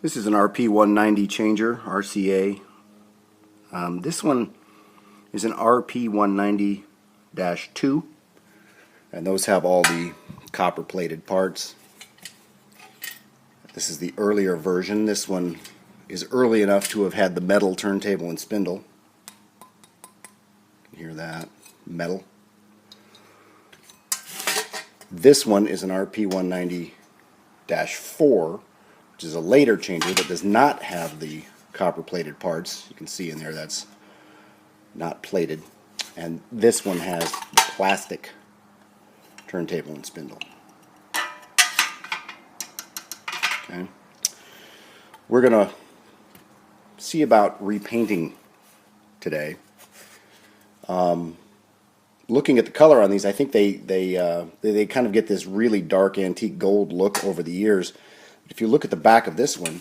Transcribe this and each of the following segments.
This is an RP-190 changer, RCA. This one is an RP-190-2, and those have all the copper-plated parts. This is the earlier version. This one is early enough to have had the metal turntable and spindle. You hear that? Metal. This one is an RP-190-4, which is a later changer that does not have the copper-plated parts. You can see in there that's not plated. And this one has plastic turntable and spindle. Okay. We're going to see about repainting today. Looking at the color on these, I think they kind of get this really dark antique gold look over the years. If you look at the back of this one,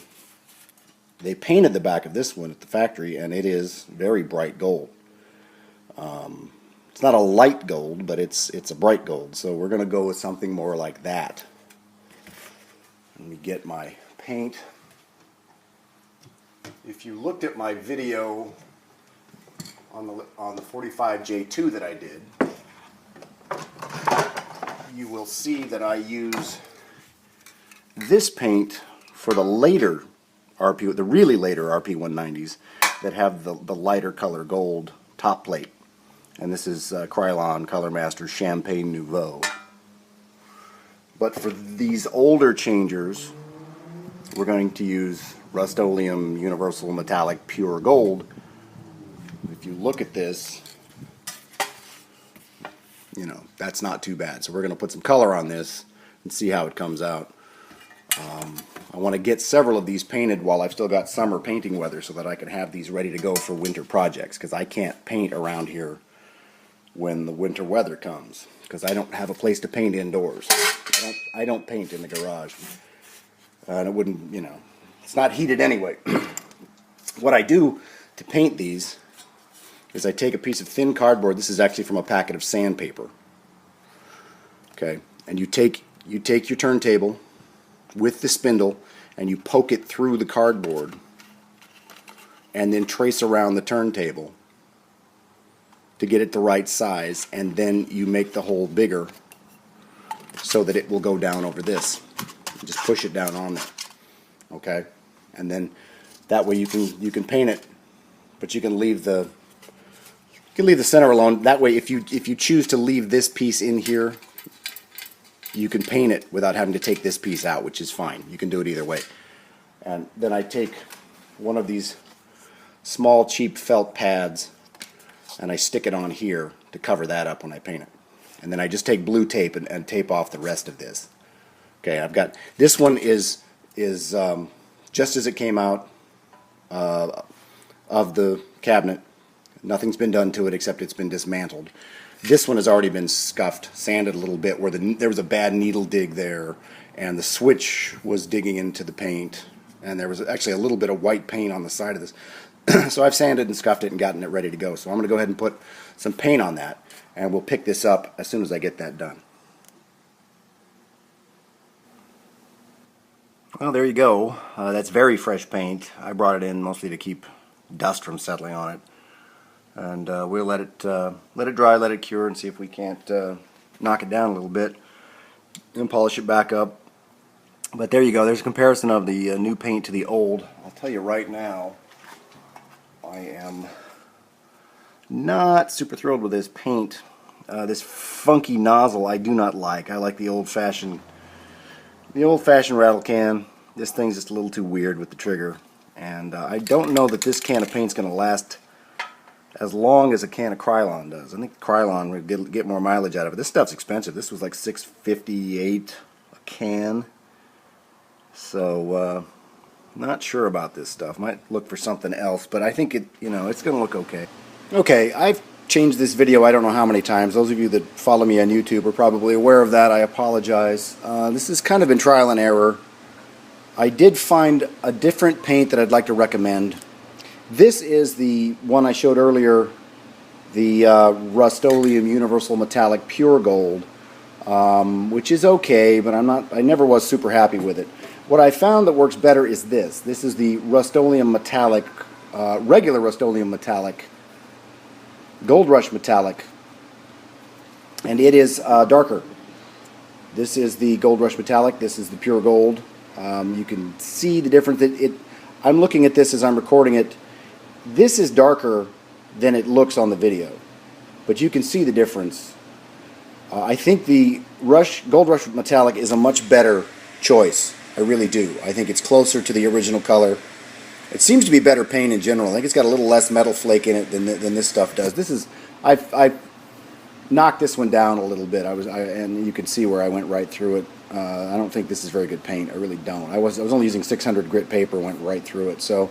they painted the back of this one at the factory, and it is very bright gold. It's not a light gold, but it's a bright gold. So we're going to go with something more like that. Let me get my paint. If you looked at my video on the 45J2 that I did, you will see that I use this paint for the later the really later RP-190s that have the lighter color gold top plate. And this is Krylon Colormaster Champagne Nouveau. But for these older changers, we're going to use Rust-Oleum Universal Metallic Pure Gold. If you look at this, you know, that's not too bad. So we're going to put some color on this and see how it comes out. I want to get several of these painted while I've still got summer painting weather so that I can have these ready to go for winter projects, because I can't paint around here when the winter weather comes, because I don't have a place to paint indoors. I don't paint in the garage. And it wouldn't, you know, it's not heated anyway. What I do to paint these is I take a piece of thin cardboard. This is actually from a packet of sandpaper. Okay, and you take your turntable with the spindle and you poke it through the cardboard and then trace around the turntable to get it the right size, and then you make the hole bigger so that it will go down over this. You just push it down on there. Okay, and then that way you can paint it, but you can leave the center alone. That way, if you choose to leave this piece in here, you can paint it without having to take this piece out, which is fine. You can do it either way. And then I take one of these small cheap felt pads and I stick it on here to cover that up when I paint it. And then I just take blue tape and tape off the rest of this. Okay, I've got this one is just as it came out of the cabinet. Nothing's been done to it except it's been dismantled. This one has already been scuffed, sanded a little bit where there was a bad needle dig there, and the switch was digging into the paint, and there was actually a little bit of white paint on the side of this. So I've sanded and scuffed it and gotten it ready to go. So I'm going to go ahead and put some paint on that, and we'll pick this up as soon as I get that done. Well, there you go. That's very fresh paint. I brought it in mostly to keep dust from settling on it. And we'll let it dry, let it cure, and see if we can't knock it down a little bit and polish it back up. But there you go. There's a comparison of the new paint to the old. I'll tell you right now, I am not super thrilled with this paint. This funky nozzle I do not like. I like the old-fashioned rattle can. This thing's just a little too weird with the trigger, and I don't know that this can of paint's going to last as long as a can of Krylon does. I think Krylon would get more mileage out of it. This stuff's expensive. This was like $6.58 a can. So not sure about this stuff. Might look for something else, but I think it's going to look okay. Okay, I've changed this video I don't know how many times. Those of you that follow me on YouTube are probably aware of that. I apologize. This has kind of been trial and error. I did find a different paint that I'd like to recommend. This is the one I showed earlier, the Rust-Oleum Universal Metallic Pure Gold, which is okay, but I never was super happy with it. What I found that works better is this. This is the Rust-Oleum Metallic, regular Rust-Oleum Metallic, Gold Rush Metallic, and it is darker. This is the Gold Rush Metallic. This is the pure gold. You can see the difference. I'm looking at this as I'm recording it. This is darker than it looks on the video, but you can see the difference. I think the Gold Rush Metallic is a much better choice. I really do. I think it's closer to the original color. It seems to be better paint in general. I think it's got a little less metal flake in it than this stuff does. This is, I knocked this one down a little bit. And you can see where I went right through it. I don't think this is very good paint. I really don't. I was only using 600 grit paper, went right through it. So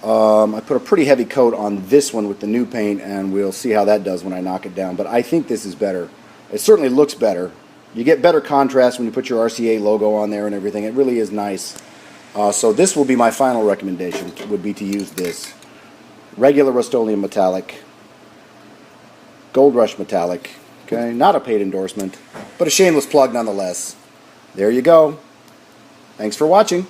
I put a pretty heavy coat on this one with the new paint, and we'll see how that does when I knock it down. But I think this is better. It certainly looks better. You get better contrast when you put your RCA logo on there and everything. It really is nice. So this will be my final recommendation, would be to use this. Regular Rust-Oleum Metallic, Gold Rush Metallic. Okay, not a paid endorsement, but a shameless plug nonetheless. There you go. Thanks for watching.